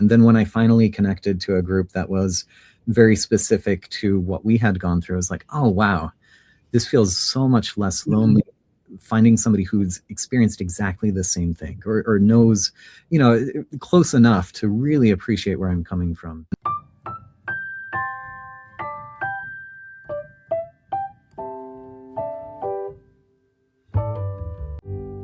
And then when I finally connected to a group that was very specific to what we had gone through, I was like, oh, wow, this feels so much less lonely. Finding somebody who's experienced exactly the same thing, or knows, close enough to really appreciate where I'm coming from.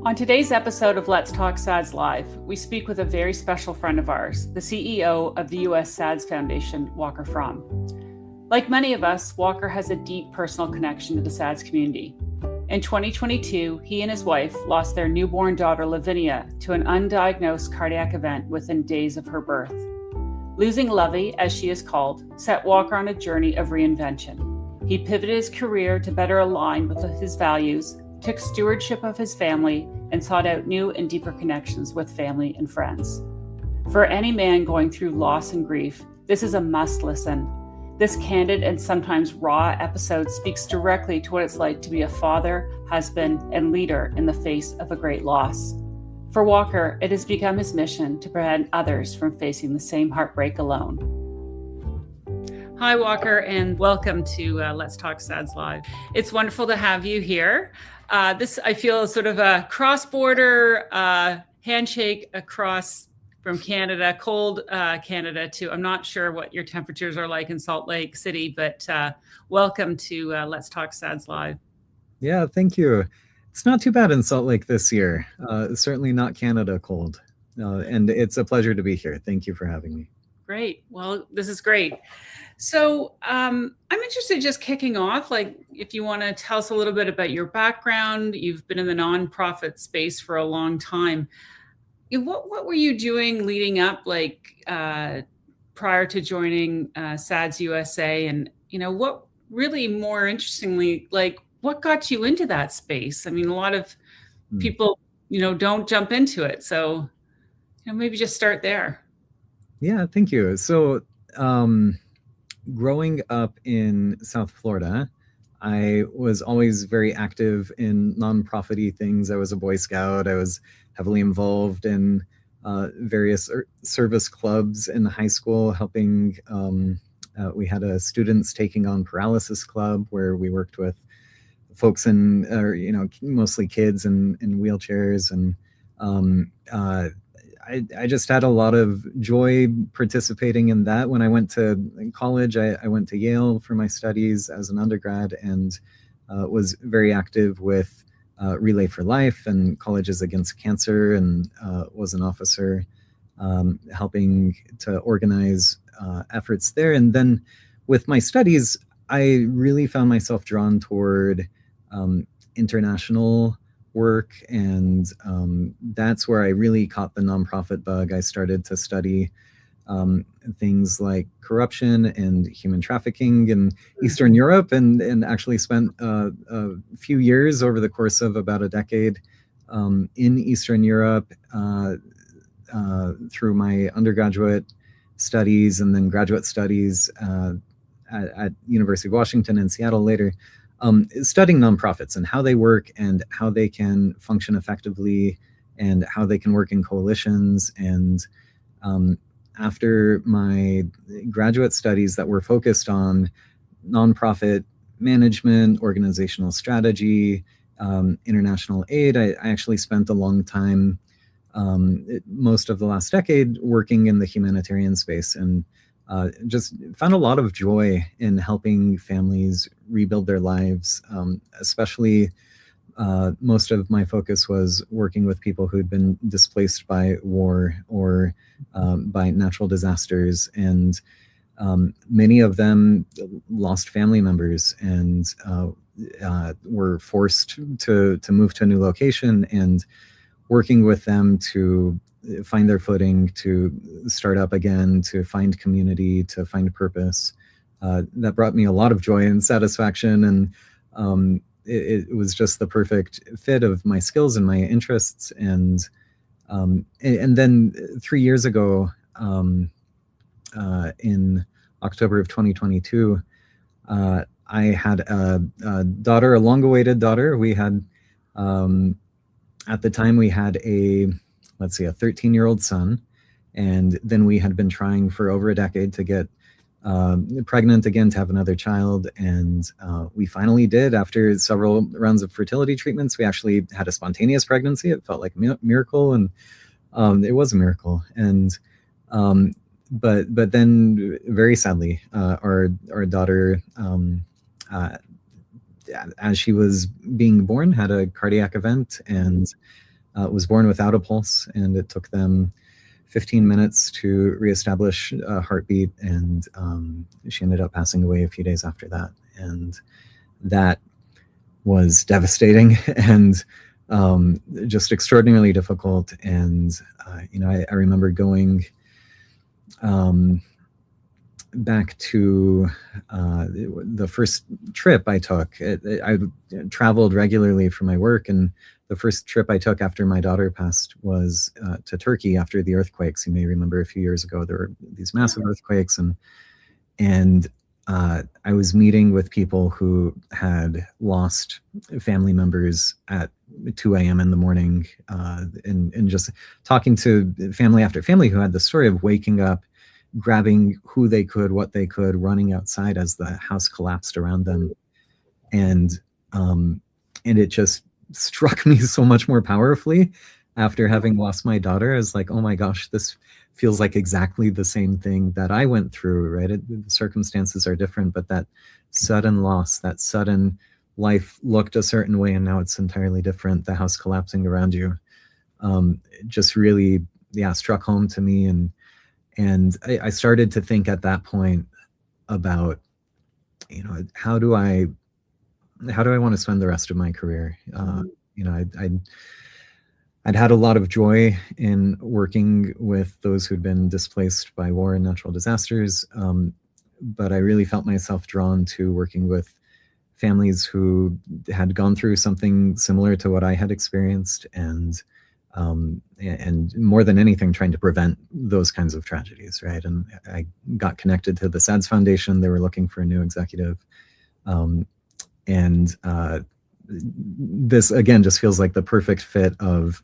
On today's episode of Let's Talk SADS Live, we speak with a very special friend of ours, the CEO of the U.S. SADS Foundation, Walker Frahm. Like many of us, Walker has a deep personal connection to the SADS community. In 2022, he and his wife lost their newborn daughter, Lavinia, to an undiagnosed cardiac event within days of her birth. Losing Lovey, as she is called, set Walker on a journey of reinvention. He pivoted his career to better align with his values, took stewardship of his family, and sought out new and deeper connections with family and friends. For any man going through loss and grief, this is a must listen. This candid and sometimes raw episode speaks directly to what it's like to be a father, husband, and leader in the face of a great loss. For Walker, it has become his mission to prevent others from facing the same heartbreak alone. Hi, Walker, and welcome to Let's Talk SADS Live. It's wonderful to have you here. This, I feel, is sort of a cross-border handshake across from Canada, cold Canada, to, I'm not sure what your temperatures are like in Salt Lake City, but welcome to Let's Talk SADS Live. Yeah, thank you. It's not too bad in Salt Lake this year. Certainly not Canada cold. And it's a pleasure to be here. Thank you for having me. Great. Well, this is great. So I'm interested just kicking off, like if you want to tell us a little bit about your background. You've been in the nonprofit space for a long time. What were you doing leading up, like prior to joining SADS USA? And, what really more interestingly, like what got you into that space? I mean, a lot of people, don't jump into it. So, maybe just start there. Yeah, thank you. So, growing up in South Florida, I was always very active in nonprofit-y things. I was a Boy Scout. I was heavily involved in various service clubs in high school, helping. We had a students taking on paralysis club where we worked with folks mostly kids in wheelchairs, and I just had a lot of joy participating in that. When I went to college, I went to Yale for my studies as an undergrad, and was very active with Relay for Life and Colleges Against Cancer, and was an officer helping to organize efforts there. And then with my studies, I really found myself drawn toward international work, and that's where I really caught the nonprofit bug. I started to study things like corruption and human trafficking in Eastern Europe, and actually spent a few years over the course of about a decade in Eastern Europe through my undergraduate studies and then graduate studies at University of Washington in Seattle later. Studying nonprofits and how they work and how they can function effectively and how they can work in coalitions. And after my graduate studies that were focused on nonprofit management, organizational strategy, international aid, I actually spent a long time, most of the last decade, working in the humanitarian space, and just found a lot of joy in helping families rebuild their lives. Especially, most of my focus was working with people who'd been displaced by war or by natural disasters, and many of them lost family members and were forced to move to a new location, and working with them to find their footing, to start up again, to find community, to find purpose. That brought me a lot of joy and satisfaction, and it was just the perfect fit of my skills and my interests. And then 3 years ago, in October of 2022, I had a daughter, a long-awaited daughter. We had, at the time, we had a 13-year-old son, And then we had been trying for over a decade to get pregnant again, to have another child. And we finally did. After several rounds of fertility treatments, we actually had a spontaneous pregnancy. It felt like a miracle, and it was a miracle. And but then, very sadly, our daughter, as she was being born, had a cardiac event and was born without a pulse. And it took them 15 minutes to reestablish a heartbeat, and she ended up passing away a few days after that. And that was devastating and just extraordinarily difficult. And I remember going back to the first trip I took. I traveled regularly for my work, and the first trip I took after my daughter passed was to Turkey after the earthquakes. You may remember a few years ago there were these massive earthquakes, and I was meeting with people who had lost family members at 2 a.m. in the morning, and just talking to family after family who had the story of waking up, grabbing who they could, what they could, running outside as the house collapsed around them. And it just struck me so much more powerfully after having lost my daughter. I was like, oh my gosh, this feels like exactly the same thing that I went through, right? The circumstances are different, but that sudden loss, that sudden life looked a certain way and now it's entirely different, the house collapsing around you, just really, struck home to me. And I started to think at that point about, how do I want to spend the rest of my career? I'd had a lot of joy in working with those who'd been displaced by war and natural disasters, but I really felt myself drawn to working with families who had gone through something similar to what I had experienced, and more than anything, trying to prevent those kinds of tragedies, right? And I got connected to the SADS Foundation. They were looking for a new executive. And this, again, just feels like the perfect fit of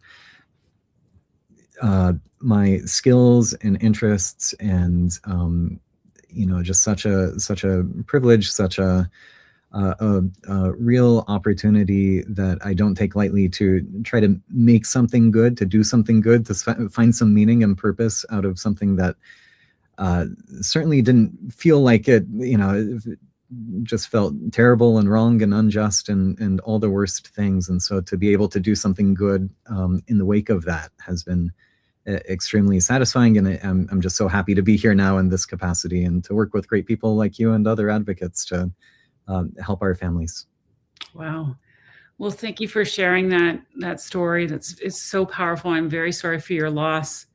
my skills and interests, and just such a privilege, such a real opportunity that I don't take lightly, to try to make something good, to do something good, to find some meaning and purpose out of something that certainly didn't feel like it, it just felt terrible and wrong and unjust and all the worst things. And so to be able to do something good in the wake of that has been extremely satisfying. And I'm just so happy to be here now in this capacity and to work with great people like you and other advocates to help our families. Wow. Well, thank you for sharing that story. It's so powerful. I'm very sorry for your loss.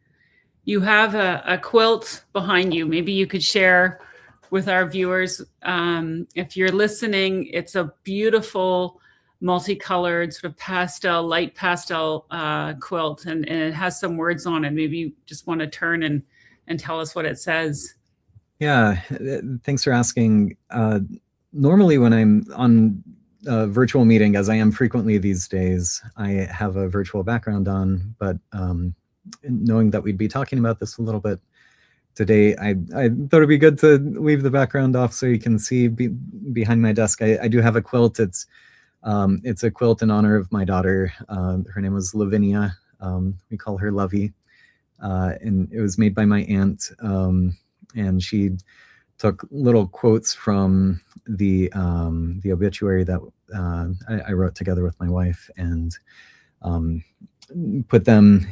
You have a quilt behind you. Maybe you could share with our viewers. If you're listening, it's a beautiful multicolored sort of light pastel quilt, and it has some words on it. Maybe you just want to turn and tell us what it says. Yeah, thanks for asking. Normally when I'm on a virtual meeting, as I am frequently these days, I have a virtual background on, but knowing that we'd be talking about this a little bit today, I thought it'd be good to leave the background off so you can see behind my desk. I do have a quilt. It's a quilt in honor of my daughter. Her name was Lavinia. We call her Lovey. And it was made by my aunt. And she took little quotes from the obituary that I wrote together with my wife, and put them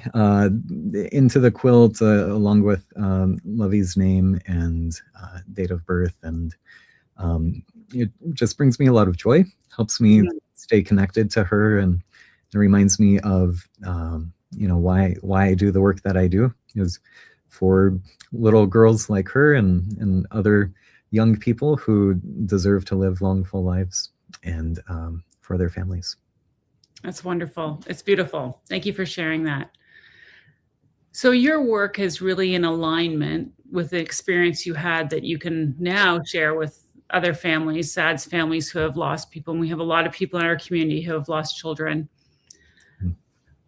into the quilt along with Lovey's name and date of birth. And it just brings me a lot of joy, helps me stay connected to her, and it reminds me of why I do the work that I do, is for little girls like her and other young people who deserve to live long, full lives, and for their families. That's wonderful. It's beautiful. Thank you for sharing that. So your work is really in alignment with the experience you had that you can now share with other families, SADS families who have lost people. And we have a lot of people in our community who have lost children.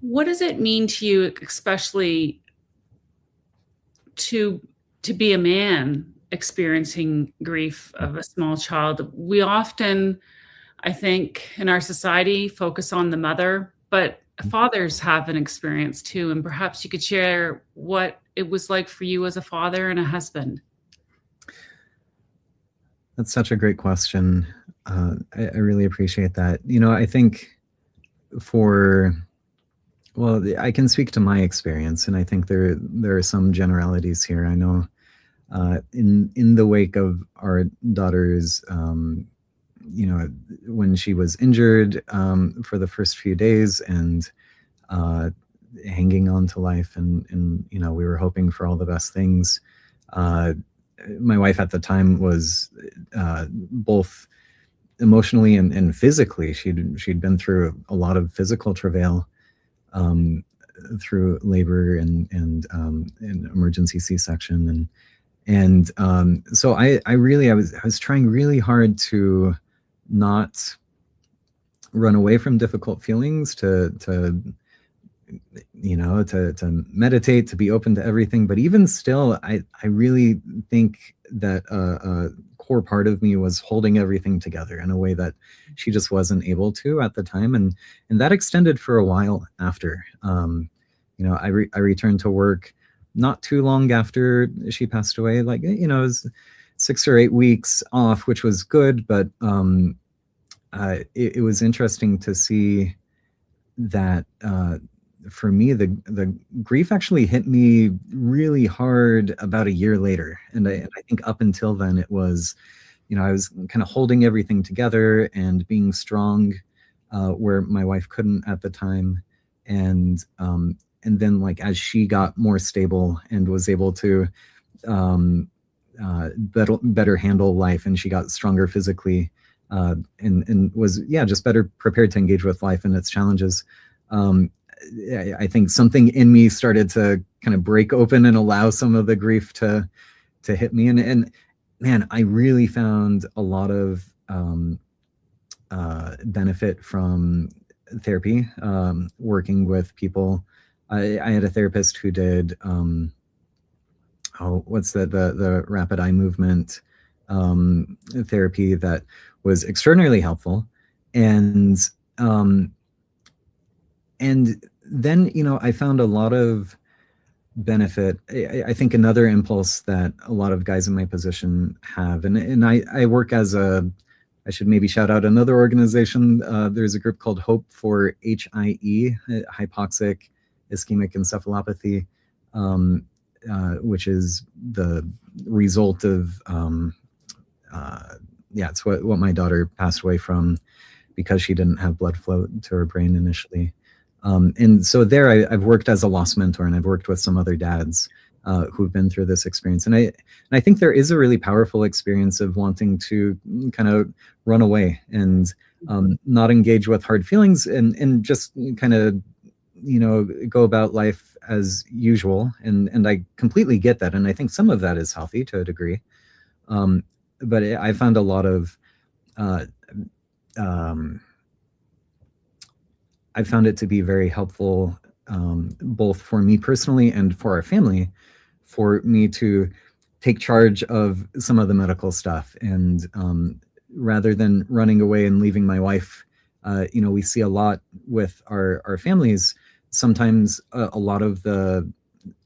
What does it mean to you, especially to be a man experiencing grief of a small child. We often, I think, in our society, focus on the mother, but fathers have an experience too. And perhaps you could share what it was like for you as a father and a husband. That's such a great question. I really appreciate that. I think I can speak to my experience, and I think there are some generalities here. I know in the wake of our daughter's, when she was injured for the first few days and hanging on to life, and we were hoping for all the best things. My wife at the time was both emotionally and physically. She'd been through a lot of physical travail through labor and emergency C-section, and so I was trying really hard to not run away from difficult feelings, to meditate, to be open to everything. But even still, I really think that a core part of me was holding everything together in a way that she just wasn't able to at the time. And that extended for a while after. I returned to work not too long after she passed away, like, it was 6 or 8 weeks off, which was good. But it was interesting to see that for me, the grief actually hit me really hard about a year later. And I think up until then, it was, I was kind of holding everything together and being strong where my wife couldn't at the time. And then, like, as she got more stable and was able to better handle life, and she got stronger physically, and was, just better prepared to engage with life and its challenges, I think something in me started to kind of break open and allow some of the grief to hit me. And man, I really found a lot of benefit from therapy, working with people. I had a therapist who did what's the rapid eye movement therapy that was extraordinarily helpful. And then, I found a lot of benefit. I think another impulse that a lot of guys in my position have, and I work as I should maybe shout out another organization. There's a group called Hope for HIE, hypoxic ischemic encephalopathy, which is the result of, it's what my daughter passed away from, because she didn't have blood flow to her brain initially. And so there I've worked as a loss mentor, and I've worked with some other dads who've been through this experience. And I think there is a really powerful experience of wanting to kind of run away and not engage with hard feelings, and just kind of, go about life as usual. And I completely get that. And I think some of that is healthy to a degree. But I found a lot of, I found it to be very helpful, both for me personally and for our family, for me to take charge of some of the medical stuff. And rather than running away and leaving my wife, we see a lot with our families. Sometimes a lot of the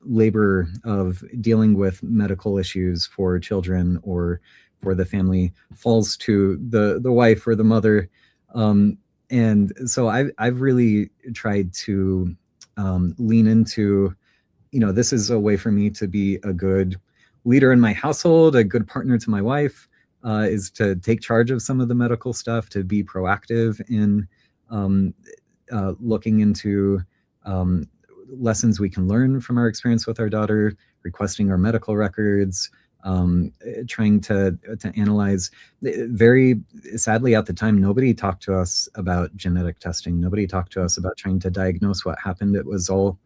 labor of dealing with medical issues for children or for the family falls to the wife or the mother. And so I've really tried to lean into, this is a way for me to be a good leader in my household, a good partner to my wife, is to take charge of some of the medical stuff, to be proactive in looking into lessons we can learn from our experience with our daughter, requesting our medical records, trying to analyze. Very sadly, at the time, nobody talked to us about genetic testing. Nobody talked to us about trying to diagnose what happened. It was all,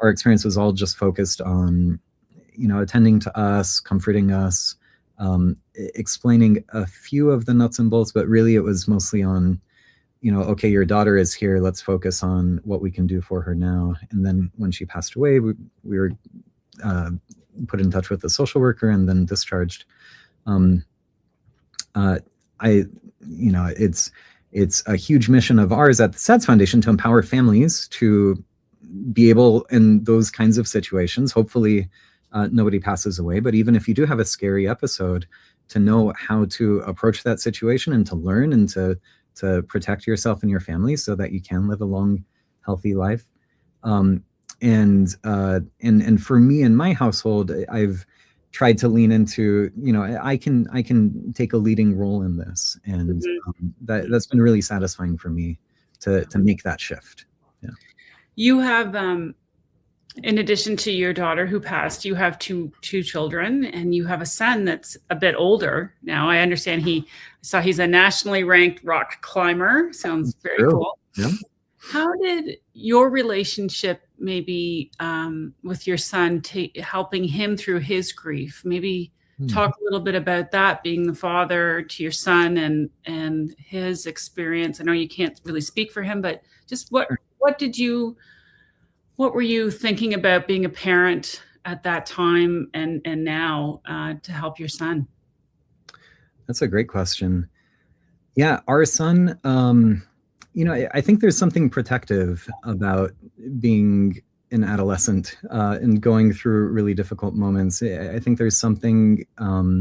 our experience was all just focused on, attending to us, comforting us, explaining a few of the nuts and bolts, but really it was mostly on, okay, your daughter is here, let's focus on what we can do for her now. And then when she passed away, we were put in touch with a social worker and then discharged. It's a huge mission of ours at the SADS Foundation to empower families to be able, in those kinds of situations, hopefully nobody passes away, but even if you do have a scary episode, to know how to approach that situation and to learn and to protect yourself and your family so that you can live a long, healthy life. And for me in my household, I've tried to lean into, I can take a leading role in this, and that's been really satisfying for me to make that shift. Yeah. You have, in addition to your daughter who passed, you have two children, and you have a son that's a bit older now. I understand he's a nationally ranked rock climber. Sounds very cool. Yeah. How did your relationship maybe with your son helping him through his grief? Maybe talk a little bit about that, being the father to your son and his experience. I know you can't really speak for him, but just what were you thinking about being a parent at that time and now to help your son? That's a great question. Yeah, our son, I think there's something protective about being an adolescent and going through really difficult moments. I think there's something at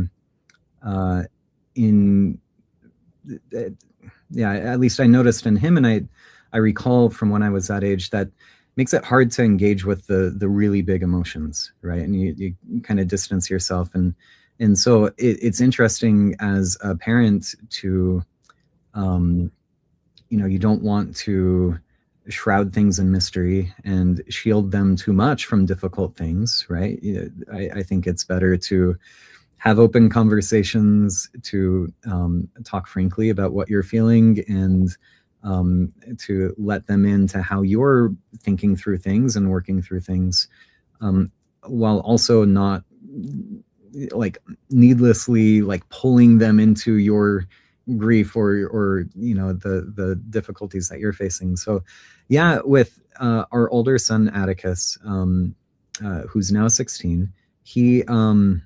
least I noticed in him, and I recall from when I was that age, that makes it hard to engage with the really big emotions, right? And you kind of distance yourself, and so it's interesting as a parent to, you don't want to shroud things in mystery and shield them too much from difficult things, right? I think it's better to have open conversations, to talk frankly about what you're feeling, and to let them into how you're thinking through things and working through things, while also not needlessly pulling them into your grief or the difficulties that you're facing. So yeah, with our older son Atticus, who's now 16, he so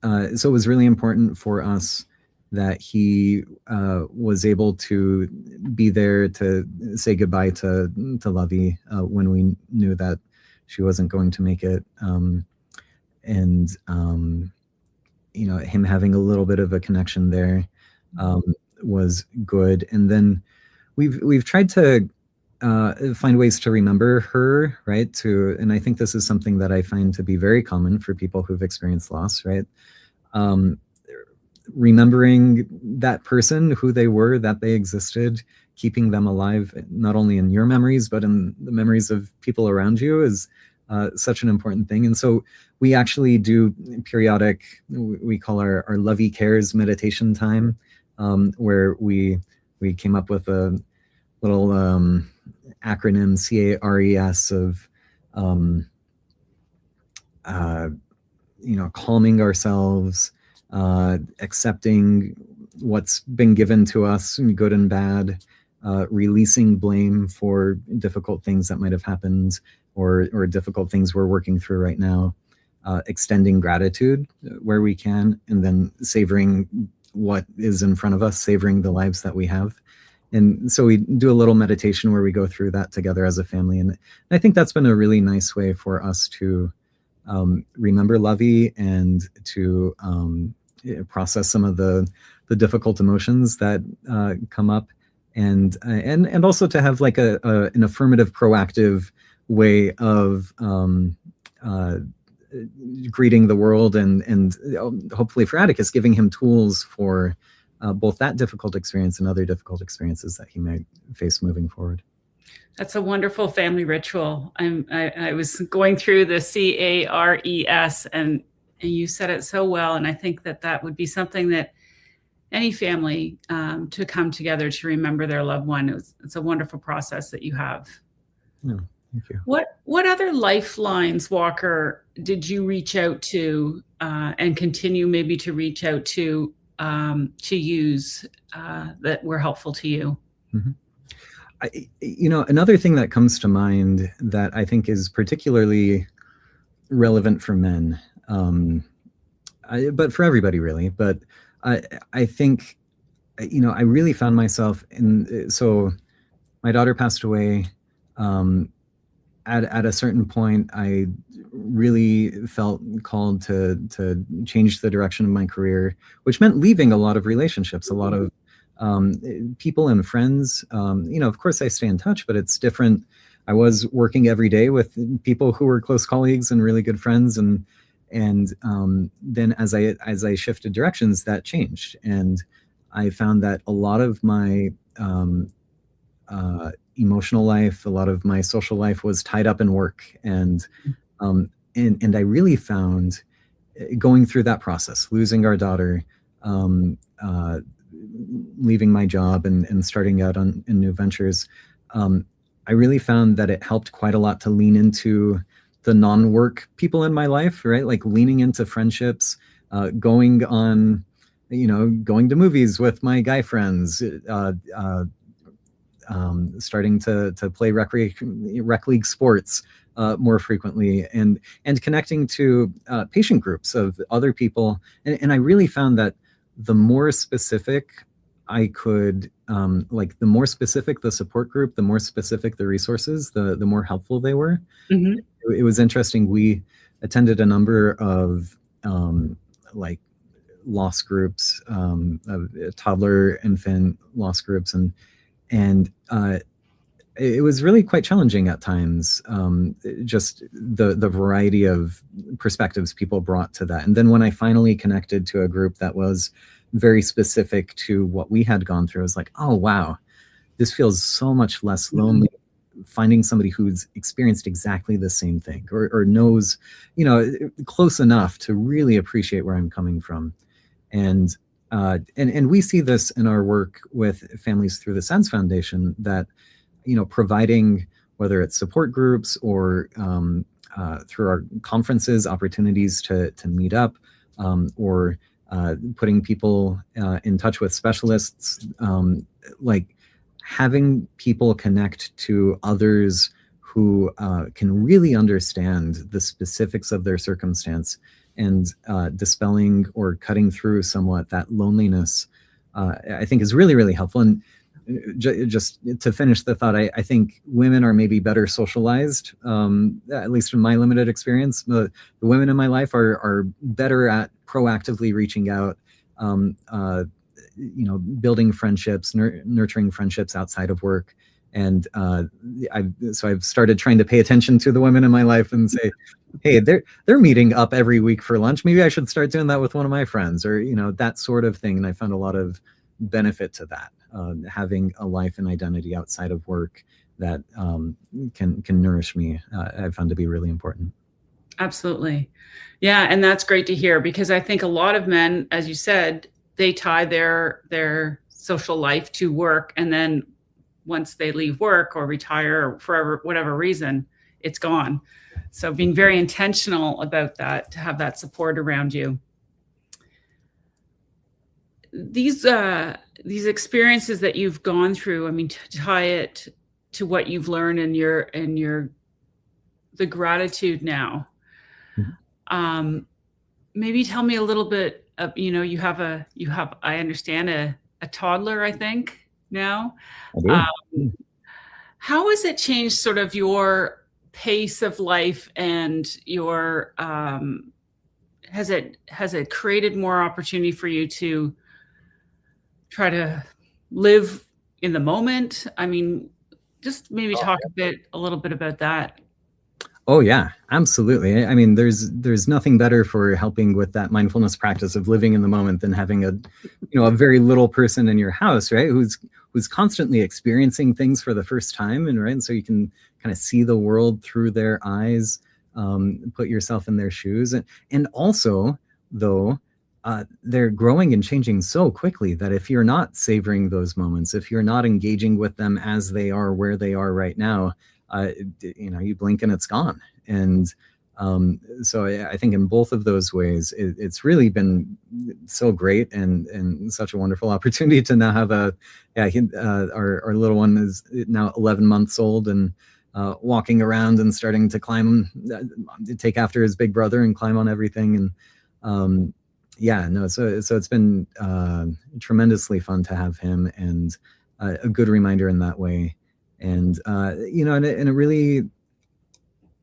it was really important for us that he was able to be there to say goodbye to Lovey when we knew that she wasn't going to make it, and him having a little bit of a connection there was good. And then we've tried to find ways to remember her, right? And I think this is something that I find to be very common for people who've experienced loss, right? Remembering that person, who they were, that they existed, keeping them alive, not only in your memories, but in the memories of people around you, is such an important thing. And so we actually do periodic, we call our Lovey Cares meditation time, where we came up with a little acronym, CARES, of calming ourselves, accepting what's been given to us, good and bad, releasing blame for difficult things that might have happened, or difficult things we're working through right now, extending gratitude where we can, and then savoring what is in front of us, savoring the lives that we have. And so we do a little meditation where we go through that together as a family. And I think that's been a really nice way for us to remember Lovey and to process some of the difficult emotions that come up, and also to have an affirmative, proactive way of greeting the world, and hopefully for Atticus, giving him tools for both that difficult experience and other difficult experiences that he might face moving forward. That's a wonderful family ritual. I was going through the CARES, and you said it so well. And I think that would be something that any family to come together to remember their loved one. It's a wonderful process that you have. Yeah, thank you. What other lifelines, Walker, did you reach out to and continue maybe to reach out to use that were helpful to you? Mm-hmm. Another thing that comes to mind that I think is particularly relevant for men, but for everybody really. But I think, I really found myself in, so my daughter passed away. At a certain point, I really felt called to change the direction of my career, which meant leaving a lot of relationships, a lot of people and friends. Of course, I stay in touch, but it's different. I was working every day with people who were close colleagues and really good friends, and then as I shifted directions, that changed, and I found that a lot of my emotional life, a lot of my social life was tied up in work, and I really found, going through that process, losing our daughter, leaving my job and starting out in new ventures, I really found that it helped quite a lot to lean into the non-work people in my life, right? Like leaning into friendships, going to movies with my guy friends, starting to play rec league sports more frequently, and connecting to patient groups of other people. And I really found that the more specific I could, the more specific the support group, the more specific the resources, the more helpful they were. Mm-hmm. It was interesting. We attended a number of loss groups, of toddler, infant loss groups, and it was really quite challenging at times, just the variety of perspectives people brought to that. And then when I finally connected to a group that was very specific to what we had gone through, I was like, oh, wow, this feels so much less lonely. Finding somebody who's experienced exactly the same thing, or knows, close enough to really appreciate where I'm coming from. And we see this in our work with families through the SADS Foundation, that, providing, whether it's support groups or through our conferences, opportunities to meet up, or putting people in touch with specialists, having people connect to others who can really understand the specifics of their circumstance, and dispelling or cutting through somewhat that loneliness, I think is really, really helpful. And just to finish the thought, I think women are maybe better socialized, at least in my limited experience. The women in my life are better at proactively reaching out, building friendships, nurturing friendships outside of work. And I've started trying to pay attention to the women in my life and say, hey, they're meeting up every week for lunch. Maybe I should start doing that with one of my friends, or that sort of thing. And I found a lot of benefit to that, having a life and identity outside of work that can nourish me. I found to be really important. Absolutely, yeah, and that's great to hear, because I think a lot of men, as you said, they tie their social life to work, and then once they leave work or retire or for whatever reason, it's gone. So being very intentional about that, to have that support around you. These experiences that you've gone through, I mean, to tie it to what you've learned and the gratitude now. Mm-hmm. Maybe tell me a little bit of, you have, I understand, a toddler, I think, now. How has it changed sort of your pace of life, and your has it created more opportunity for you to try to live in the moment? I mean, just maybe talk a little bit about that. Oh yeah, absolutely. I mean, there's nothing better for helping with that mindfulness practice of living in the moment than having a very little person in your house, right? Who's constantly experiencing things for the first time, and so you can kind of see the world through their eyes, put yourself in their shoes, and also, though, they're growing and changing so quickly that if you're not savoring those moments, if you're not engaging with them as they are, where they are right now, you blink and it's gone. And so I think in both of those ways, it's really been so great and such a wonderful opportunity to now have our little one is now 11 months old, and walking around and starting to climb, take after his big brother and climb on everything. And yeah, no, so it's been tremendously fun to have him, and a good reminder in that way. And and it really,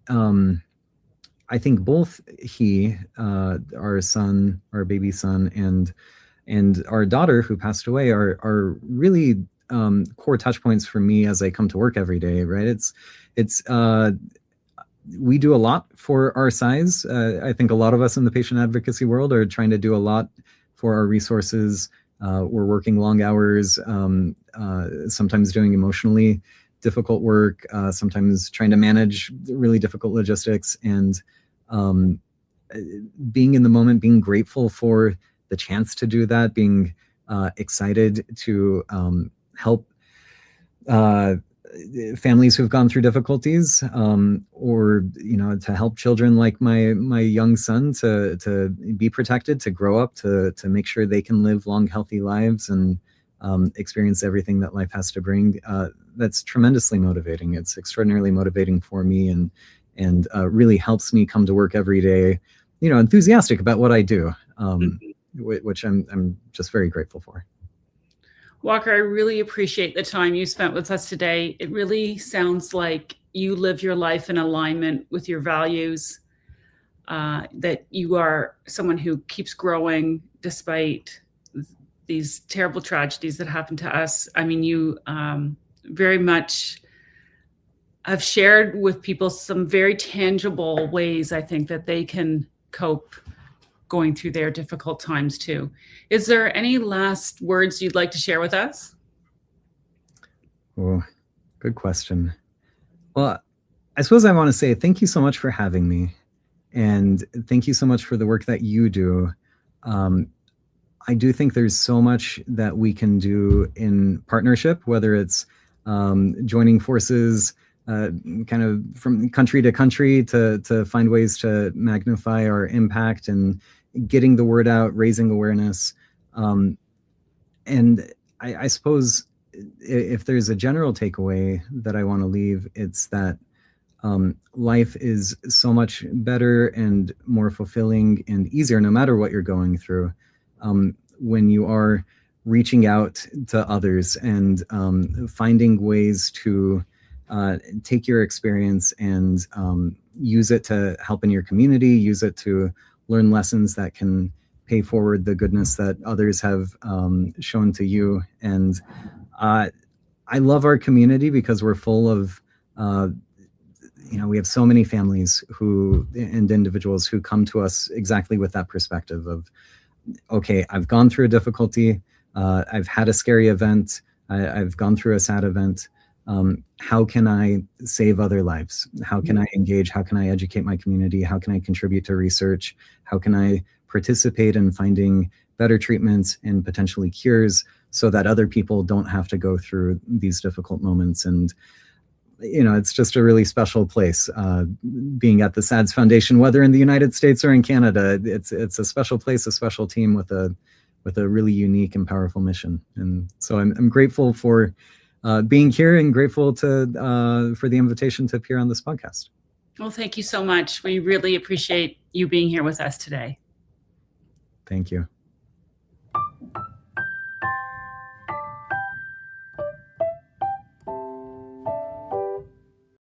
I think both he, our son, our baby son, and our daughter who passed away are really core touch points for me as I come to work every day. Right? It's we do a lot for our size. I think a lot of us in the patient advocacy world are trying to do a lot for our resources. We're working long hours, sometimes doing emotionally difficult work, sometimes trying to manage really difficult logistics, and being in the moment, being grateful for the chance to do that, being excited to help families who've gone through difficulties, or to help children like my young son to be protected, to grow up, to make sure they can live long, healthy lives and experience everything that life has to bring. That's tremendously motivating. It's extraordinarily motivating for me, and really helps me come to work every day, enthusiastic about what I do, which I'm just very grateful for. Walker, I really appreciate the time you spent with us today. It really sounds like you live your life in alignment with your values, that you are someone who keeps growing despite these terrible tragedies that happen to us. I mean, you very much have shared with people some very tangible ways, I think, that they can cope going through their difficult times too. Is there any last words you'd like to share with us? Oh, good question. Well, I suppose I want to say thank you so much for having me, and thank you so much for the work that you do. I do think there's so much that we can do in partnership, whether it's joining forces, kind of from country to country, to find ways to magnify our impact and getting the word out, raising awareness. And I suppose if there's a general takeaway that I want to leave, it's that life is so much better and more fulfilling and easier, no matter what you're going through, when you are reaching out to others and finding ways to take your experience and use it to help in your community, use it to learn lessons that can pay forward the goodness that others have shown to you. And I love our community because we're full of, we have so many families and individuals who come to us exactly with that perspective of, okay, I've gone through a difficulty, I've had a scary event, I've gone through a sad event. How can I save other lives? How can I engage? How can I educate my community? How can I contribute to research? How can I participate in finding better treatments and potentially cures so that other people don't have to go through these difficult moments? And, it's just a really special place, being at the SADS Foundation, whether in the United States or in Canada. It's a special place, a special team with a really unique and powerful mission. And so I'm grateful for being here, and grateful for the invitation to appear on this podcast. Well, thank you so much. We really appreciate you being here with us today. Thank you.